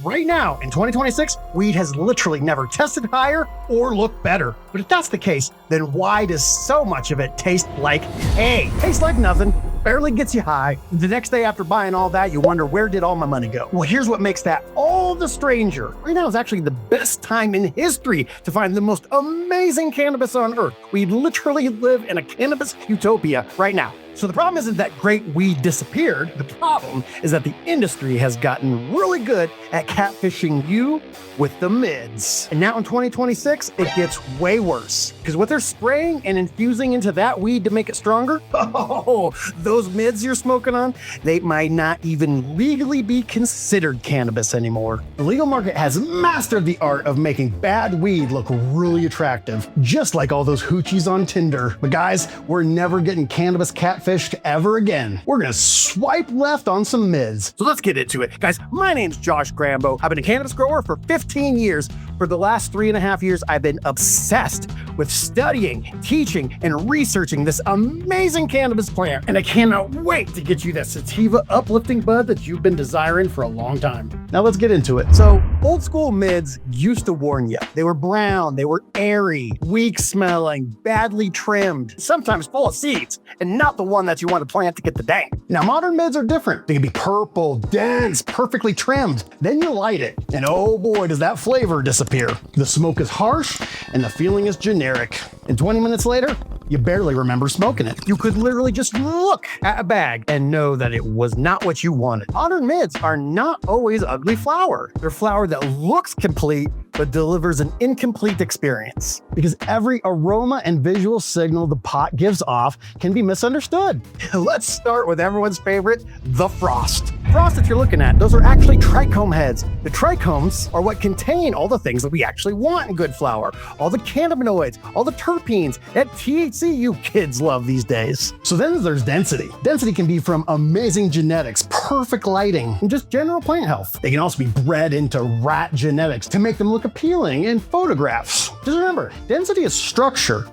right now in 2026, weed has literally never tested higher or looked better. But if that's the case, then why does so much of it taste like hay? Tastes like nothing, barely gets you high. The next day after buying all that, you wonder, where did all my money go? Well, here's what makes that all the stranger. Right now is actually the best time in history to find the most amazing cannabis on earth. We literally live in a cannabis utopia right now. So the problem isn't that great weed disappeared. The problem is that the industry has gotten really good at catfishing you with the MIDZ. And now in 2026, it gets way worse. Because what they're spraying and infusing into that weed to make it stronger, those MIDZ you're smoking on, they might not even legally be considered cannabis anymore. The legal market has mastered the art of making bad weed look really attractive, just like all those hoochies on Tinder. But guys, we're never getting cannabis catfished ever again. We're gonna swipe left on some MIDZ. So let's get into it. Guys, my name's Josh Grambo. I've been a cannabis grower for 15 years. For the last 3.5 years, I've been obsessed with studying, teaching, and researching this amazing cannabis plant. And I cannot wait to get you that sativa uplifting bud that you've been desiring for a long time. Now let's get into it. So old school MIDZ used to warn you. They were brown, they were airy, weak smelling, badly trimmed, sometimes full of seeds, and not the one that you want to plant to get the dank. Now modern MIDZ are different. They can be purple, dense, perfectly trimmed. Then you light it, and oh boy, does that flavor disappear. The smoke is harsh, and the feeling is generic. And 20 minutes later, you barely remember smoking it. You could literally just look at a bag and know that it was not what you wanted. Modern MIDZ are not always ugly flower. They're flower that looks complete, but delivers an incomplete experience. Because every aroma and visual signal the pot gives off can be misunderstood. Let's start with everyone's favorite, the frost. Frost that you're looking at, those are actually trichome heads. The trichomes are what contain all the things that we actually want in good flower. All the cannabinoids, all the terpenes, that THC you kids love these days. So then there's density. Density can be from amazing genetics, perfect lighting, and just general plant health. They can also be bred into rat genetics to make them look appealing in photographs. Just remember, density is structure,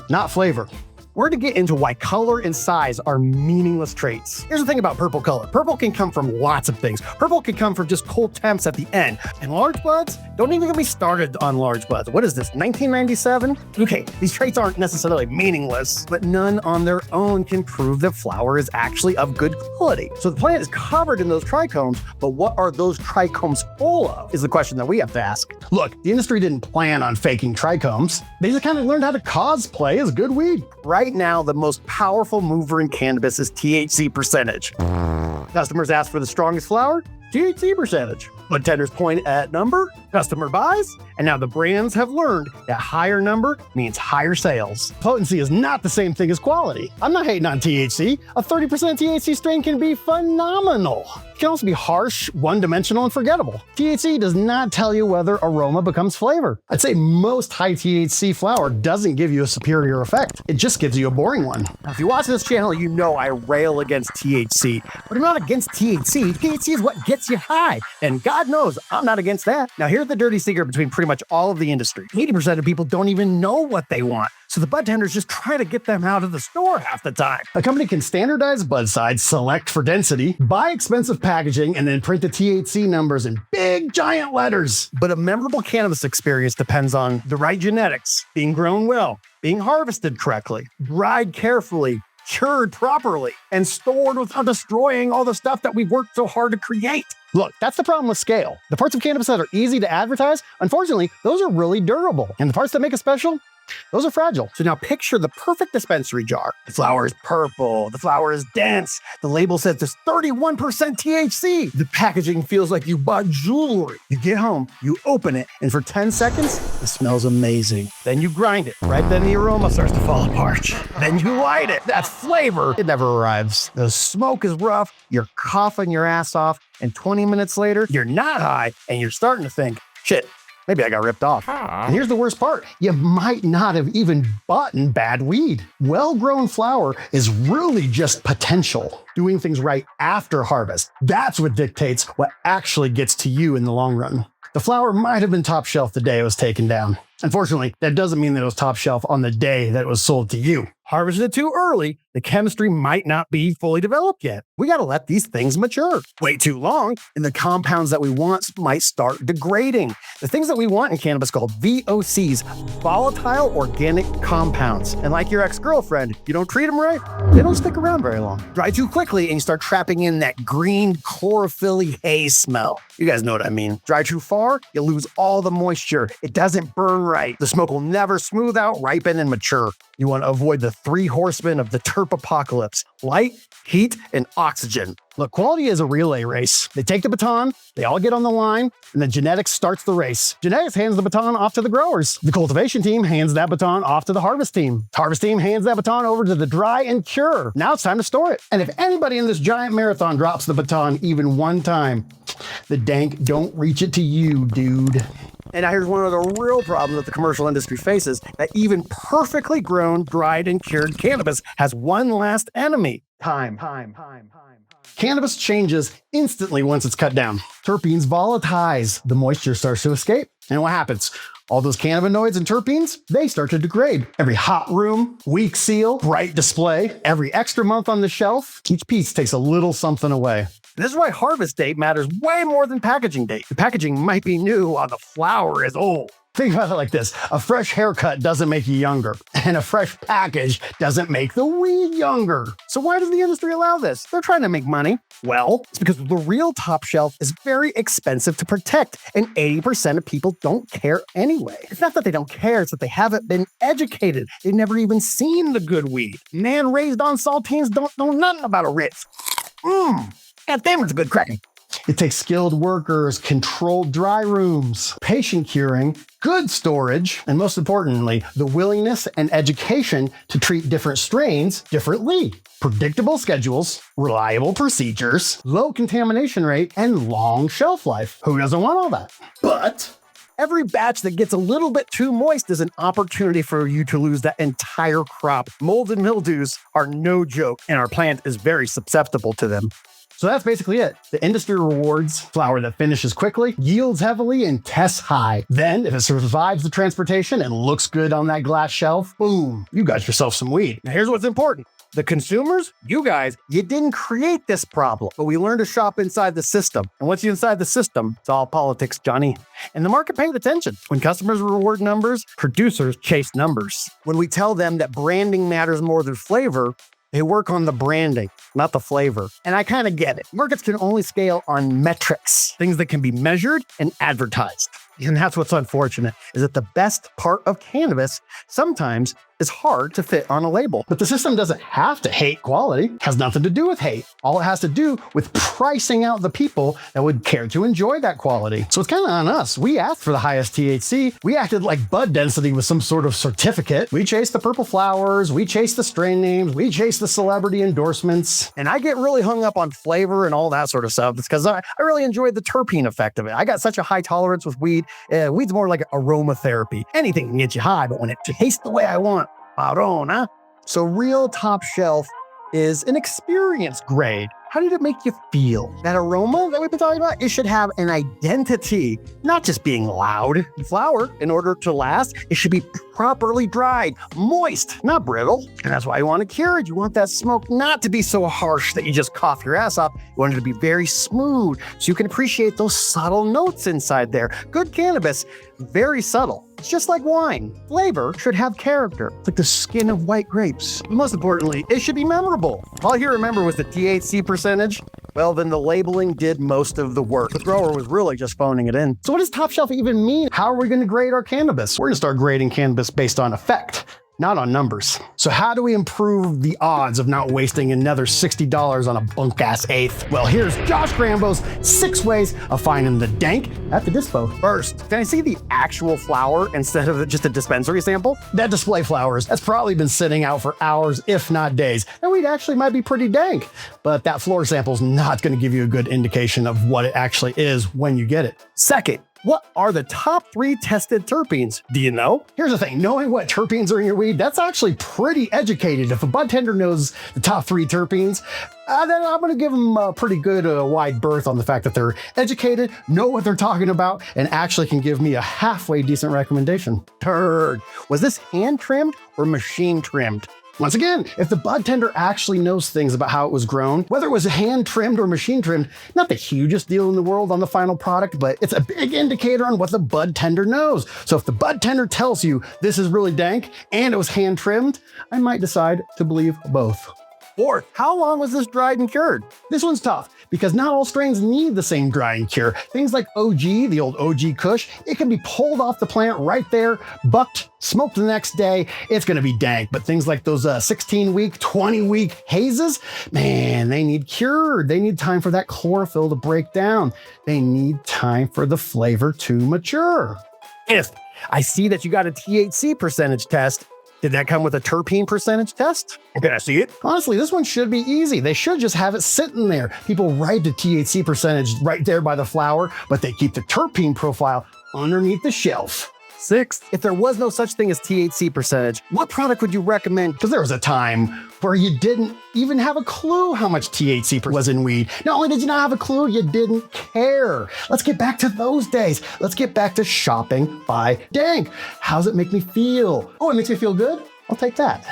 not flavor. We're going to get into why color and size are meaningless traits. Here's the thing about purple color. Purple can come from lots of things. Purple can come from just cold temps at the end. And large buds, don't even get me started on large buds. What is this, 1997? Okay, these traits aren't necessarily meaningless, but none on their own can prove that flower is actually of good quality. So the plant is covered in those trichomes, but what are those trichomes full of is the question that we have to ask. Look, the industry didn't plan on faking trichomes. They just kind of learned how to cosplay as good weed. Right now, the most powerful mover in cannabis is THC percentage. Customers ask for the strongest flower, THC percentage. Bud tenders point at number, customer buys, and now the brands have learned that higher number means higher sales. Potency is not the same thing as quality. I'm not hating on THC. A 30% THC strain can be phenomenal. It can also be harsh, one-dimensional, and forgettable. THC does not tell you whether aroma becomes flavor. I'd say most high THC flower doesn't give you a superior effect. It just gives you a boring one. Now, if you watch this channel, you know I rail against THC, but I'm not against THC. THC is what gets you high, and God knows I'm not against that. Now, here's the dirty secret between pretty much all of the industry. 80% of people don't even know what they want. So the bud tenders just try to get them out of the store half the time. A company can standardize bud size, select for density, buy expensive packaging, and then print the THC numbers in big, giant letters. But a memorable cannabis experience depends on the right genetics, being grown well, being harvested correctly, dried carefully, cured properly, and stored without destroying all the stuff that we've worked so hard to create. Look, that's the problem with scale. The parts of cannabis that are easy to advertise, unfortunately, those are really durable. And the parts that make it special, those are fragile. So now picture the perfect dispensary jar. The flower is purple. The flower is dense. The label says there's 31% THC. The packaging feels like you bought jewelry. You get home, you open it, and for 10 seconds, it smells amazing. Then you grind it. Right then the aroma starts to fall apart. Then you light it. That flavor, it never arrives. The smoke is rough. You're coughing your ass off. And 20 minutes later, you're not high, and you're starting to think, shit, maybe I got ripped off. And here's the worst part. You might not have even bought bad weed. Well-grown flower is really just potential. Doing things right after harvest. That's what dictates what actually gets to you in the long run. The flower might have been top shelf the day it was taken down. Unfortunately, that doesn't mean that it was top shelf on the day that it was sold to you. Harvested it too early, the chemistry might not be fully developed yet. We gotta let these things mature. Wait too long, and the compounds that we want might start degrading. The things that we want in cannabis called VOCs, volatile organic compounds. And like your ex-girlfriend, you don't treat them right, they don't stick around very long. Dry too quickly and you start trapping in that green chlorophyll haze smell. You guys know what I mean. Dry too far, you lose all the moisture. It doesn't burn right. The smoke will never smooth out, ripen, and mature. You want to avoid the three horsemen of the terp apocalypse: light, heat, and oxygen. Look, quality is a relay race. They take the baton, they all get on the line, and then genetics starts the race. Genetics hands the baton off to the growers. The cultivation team hands that baton off to the harvest team. Harvest team hands that baton over to the dry and cure. Now it's time to store it. And if anybody in this giant marathon drops the baton even one time, the dank don't reach it to you, dude. And now here's one of the real problems that the commercial industry faces, that even perfectly grown, dried, and cured cannabis has one last enemy: time. Cannabis changes instantly once it's cut down. Terpenes volatilize. The moisture starts to escape. And what happens? All those cannabinoids and terpenes, they start to degrade. Every hot room, weak seal, bright display, every extra month on the shelf, each piece takes a little something away. This is why harvest date matters way more than packaging date. The packaging might be new while the flower is old. Think about it like this: a fresh haircut doesn't make you younger, and a fresh package doesn't make the weed younger. So why does the industry allow this? They're trying to make money. Well, it's because the real top shelf is very expensive to protect, and 80% of people don't care anyway. It's not that they don't care, it's that they haven't been educated. They've never even seen the good weed. Man raised on saltines don't know nothing about a Ritz. God damn, it's a good crack. It takes skilled workers, controlled dry rooms, patient curing, good storage, and most importantly, the willingness and education to treat different strains differently. Predictable schedules, reliable procedures, low contamination rate, and long shelf life. Who doesn't want all that? But every batch that gets a little bit too moist is an opportunity for you to lose that entire crop. Mold and mildews are no joke, and our plant is very susceptible to them. So that's basically it. The industry rewards flower that finishes quickly, yields heavily, and tests high. Then, if it survives the transportation and looks good on that glass shelf, boom, you got yourself some weed. Now here's what's important. The consumers, you guys, you didn't create this problem, but we learned to shop inside the system. And once you're inside the system, it's all politics, Johnny. And the market paid attention. When customers reward numbers, producers chase numbers. When we tell them that branding matters more than flavor, they work on the branding, not the flavor. And I kind of get it. Markets can only scale on metrics, things that can be measured and advertised. And that's what's unfortunate, is that the best part of cannabis sometimes is hard to fit on a label. But the system doesn't have to hate quality. It has nothing to do with hate. All it has to do with pricing out the people that would care to enjoy that quality. So it's kind of on us. We asked for the highest THC. We acted like bud density was some sort of certificate. We chased the purple flowers. We chased the strain names. We chased the celebrity endorsements. And I get really hung up on flavor and all that sort of stuff. It's because I really enjoyed the terpene effect of it. I got such a high tolerance with weed. Weed's more like aromatherapy. Anything can get you high, but when it tastes the way I want, marron, huh? So real top shelf is an experience grade. How did it make you feel? That aroma that we've been talking about, it should have an identity, not just being loud. Flower, in order to last, it should be properly dried, moist, not brittle. And that's why you want to cure it. You want that smoke not to be so harsh that you just cough your ass off. You want it to be very smooth so you can appreciate those subtle notes inside there. Good cannabis, very subtle. It's just like wine. Flavor should have character. It's like the skin of white grapes. Most importantly, it should be memorable. All you remember was the THC percentage. Well, then the labeling did most of the work. The grower was really just phoning it in. So what does top shelf even mean? How are we going to grade our cannabis? We're going to start grading cannabis based on effect, not on numbers. So how do we improve the odds of not wasting another $60 on a bunk-ass eighth? Well, here's Josh Grambo's 6 ways of finding the dank at the Dispo. First, can I see the actual flower instead of just a dispensary sample? That display flowers, that's probably been sitting out for hours, if not days. And weed actually might be pretty dank, but that floor sample's not gonna give you a good indication of what it actually is when you get it. Second, What are the top 3 tested terpenes? Do you know? Here's the thing, knowing what terpenes are in your weed, that's actually pretty educated. If a bud tender knows the top 3 terpenes, then I'm gonna give them a pretty good wide berth on the fact that they're educated, know what they're talking about, and actually can give me a halfway decent recommendation. Turd. Was this hand trimmed or machine trimmed? Once again, if the bud tender actually knows things about how it was grown, whether it was hand trimmed or machine trimmed, not the hugest deal in the world on the final product, but it's a big indicator on what the bud tender knows. So if the bud tender tells you this is really dank and it was hand trimmed, I might decide to believe both. Fourth, how long was this dried and cured? This one's tough because not all strains need the same dry and cure. Things like OG, the old OG Kush, it can be pulled off the plant right there, bucked, smoked the next day. It's gonna be dank. But things like those 16-week, 20-week hazes, man, they need cured. They need time for that chlorophyll to break down. They need time for the flavor to mature. Fifth, I see that you got a THC percentage test. Did that come with a terpene percentage test? Can I see it? Honestly, this one should be easy. They should just have it sitting there. People write the THC percentage right there by the flower, but they keep the terpene profile underneath the shelf. Sixth, if there was no such thing as THC percentage, what product would you recommend? Because there was a time where you didn't even have a clue how much THC was in weed. Not only did you not have a clue, you didn't care. Let's get back to those days. Let's get back to shopping by dank. How's it make me feel? Oh, it makes me feel good? I'll take that.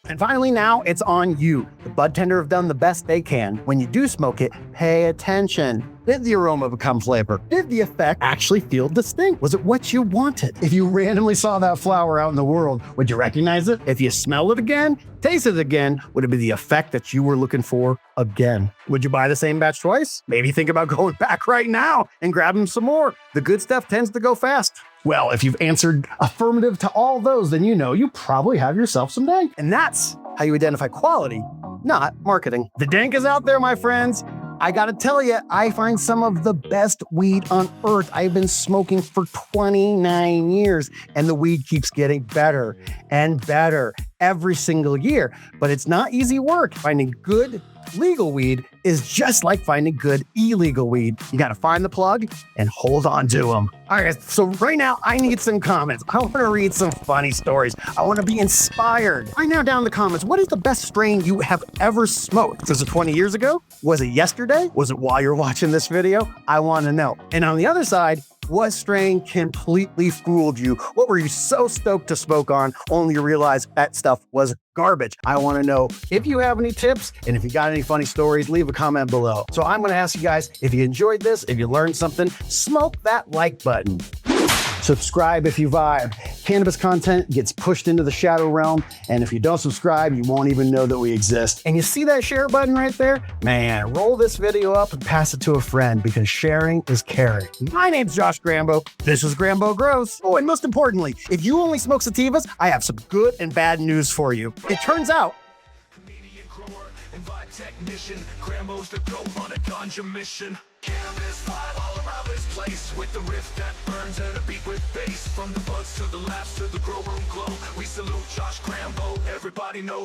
And finally, now it's on you. The bud tender have done the best they can. When you do smoke it, pay attention. Did the aroma become flavor? Did the effect actually feel distinct? Was it what you wanted? If you randomly saw that flower out in the world, would you recognize it? If you smell it again, taste it again, would it be the effect that you were looking for again? Would you buy the same batch twice? Maybe think about going back right now and grabbing some more. The good stuff tends to go fast. Well, if you've answered affirmative to all those, then you know you probably have yourself some dank. And that's how you identify quality, not marketing. The dank is out there, my friends. I gotta tell you, I find some of the best weed on earth. I've been smoking for 29 years, and the weed keeps getting better and better every single year. But it's not easy work. Finding good legal weed is just like finding good illegal weed. You gotta find the plug and hold on to them. All right, so right now I need some comments. I wanna read some funny stories. I wanna be inspired. Right now down in the comments, what is the best strain you have ever smoked? Was it 20 years ago? Was it yesterday? Was it while you're watching this video? I wanna know. And on the other side, what strain completely fooled you? What were you so stoked to smoke on, only you realize that stuff was garbage? I wanna know if you have any tips, and if you got any funny stories, leave a comment below. So I'm gonna ask you guys, if you enjoyed this, if you learned something, smoke that like button. Subscribe if you vibe. Cannabis content gets pushed into the shadow realm, and if you don't subscribe, you won't even know that we exist. And you see that share button right there? Man, roll this video up and pass it to a friend, because sharing is caring. My name's Josh Grambo. This is Grambo Grows. Oh, and most importantly, if you only smoke sativas, I have some good and bad news for you. It turns out technician, Grambo's the dope on a ganja mission. Cannabis vibe all around this place, with the riff that burns and a beat with bass. From the buds to the labs to the grow room glow, we salute Josh Grambo. Everybody knows